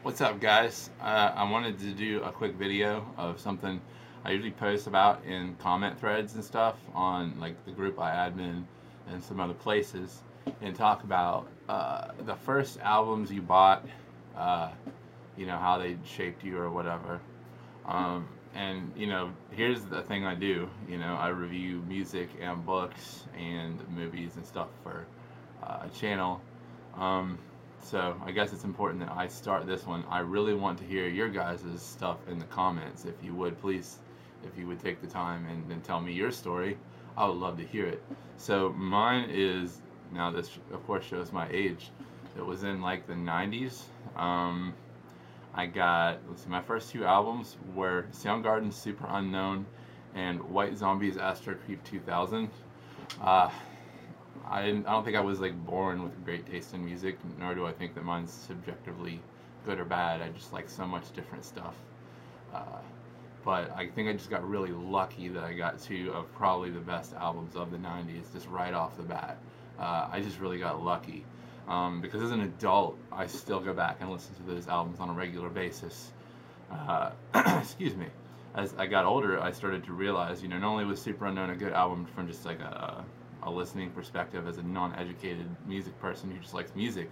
What's up, guys? I wanted to do a quick video of something I usually post about in comment threads and stuff on like the group I admin and some other places, and talk about the first albums you bought, uh, how they shaped you or whatever. And here's the thing I do. I review music and books and movies and stuff for a channel. Um, so I guess it's important that I start this one. I really want to hear your guys' stuff in the comments. If you would, please, if you would take the time and tell me your story, I would love to hear it. So mine is, now this of course shows my age. It was in like the 90s. I got, let's see, my first two albums were Soundgarden's Super Unknown and White Zombie's Astro Creep 2000. Uh, I don't think I was like born with great taste in music, nor do I think that mine's subjectively good or bad. I just like so much different stuff. Uh, but I think I just got really lucky that I got two of probably the best albums of the 90s just right off the bat. I just really got lucky. Because as an adult, I still go back and listen to those albums on a regular basis. Excuse me. As I got older, I started to realize, not only was Super Unknown a good album from just like a listening perspective as a non-educated music person who just likes music.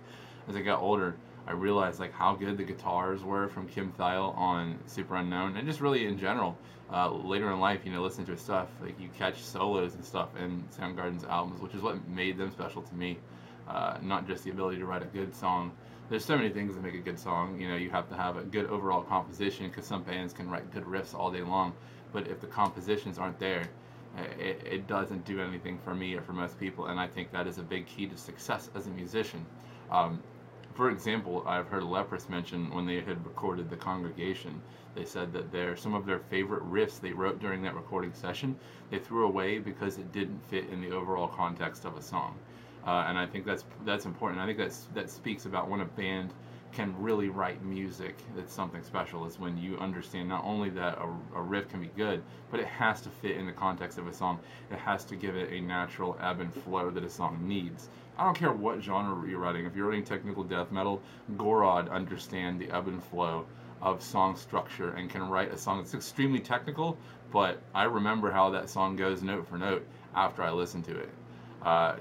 As I got older, I realized like how good the guitars were from Kim Thayil on Super Unknown, and just really in general. Later in life, listening to his stuff, like you catch solos and stuff in Soundgarden's albums, which is what made them special to me. Not just the ability to write a good song. There's so many things that make a good song. You have to have a good overall composition because some bands can write good riffs all day long, but if the compositions aren't there, it doesn't do anything for me or for most people, and I think that is a big key to success as a musician. Um, for example, I've heard Leprous mention when they had recorded The Congregation, they said that some of their favorite riffs they wrote during that recording session, they threw away because it didn't fit in the overall context of a song. And I think that's important. I think that speaks about when a band can really write music. It's something special. Is when you understand not only that a riff can be good, but it has to fit in the context of a song. It has to give it a natural ebb and flow that a song needs. I don't care what genre you're writing. If you're writing technical death metal, Gorod understand the ebb and flow of song structure and can write a song that's extremely technical, but I remember how that song goes note for note after I listen to it.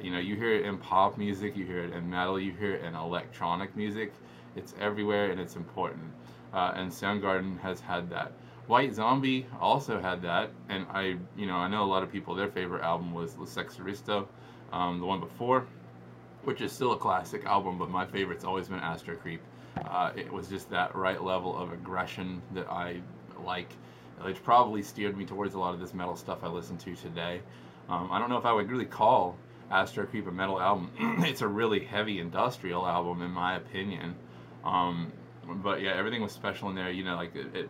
You hear it in pop music, you hear it in metal, you hear it in electronic music. It's everywhere and it's important. And Soundgarden has had that. White Zombie also had that, and I know a lot of people, their favorite album was La Sexoristo, the one before, which is still a classic album, but my favorite's always been Astro Creep. It was just that right level of aggression that I like, which probably steered me towards a lot of this metal stuff I listen to today. I don't know if I would really call Astro Creep a metal album. It's a really heavy industrial album, in my opinion. Um, but yeah, everything was special in there.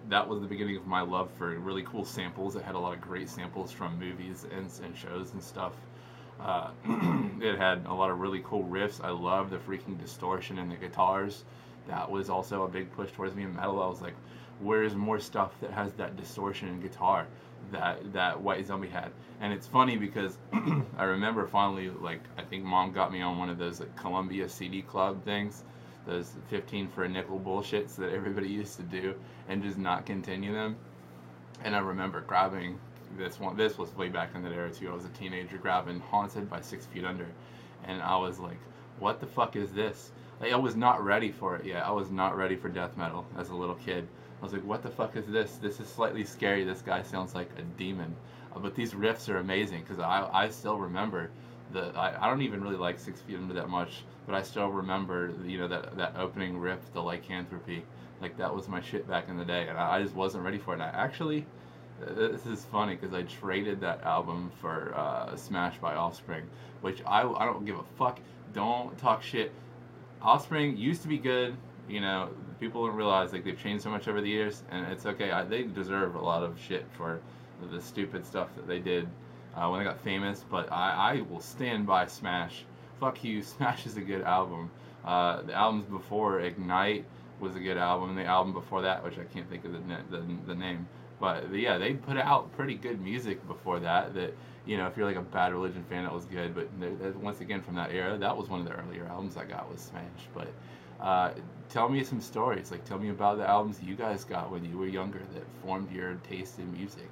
That was the beginning of my love for really cool samples. It had a lot of great samples from movies and shows and stuff. Uh, it had a lot of really cool riffs. I love the freaking distortion in the guitars. That was also a big push towards me in metal. I was like, where's more stuff that has that distortion in guitar that White Zombie had? And it's funny because I remember finally, like, I think Mom got me on one of those like Columbia CD Club things, those 15 for a nickel bullshits that everybody used to do, and just not continue them. And I remember grabbing this one. This was way back in that era too. I was a teenager grabbing Haunted by 6 Feet Under, and I was like, what the fuck is this? Like, I was not ready for it yet. I was not ready for death metal as a little kid. I was like, what the fuck is this? This is slightly scary. This guy sounds like a demon. But these riffs are amazing because I still remember I don't even really like 6 Feet Under that much, but I still remember that opening riff, the lycanthropy. Like, that was my shit back in the day, and I just wasn't ready for it. And I actually, this is funny because I traded that album for Smash by Offspring, which I don't give a fuck. Don't talk shit. Offspring used to be good. People don't realize like they've changed so much over the years, and it's okay. They deserve a lot of shit for the stupid stuff that they did when they got famous. But I will stand by Smash. Fuck you. Smash is a good album. The albums before Ignite was a good album. The album before that, which I can't think of the name, but yeah, they put out pretty good music before that. If you're like a Bad Religion fan, that was good. But once again, from that era, that was one of the earlier albums I got was Smash. But Uh, Tell me some stories. Like, tell me about the albums you guys got when you were younger that formed your taste in music.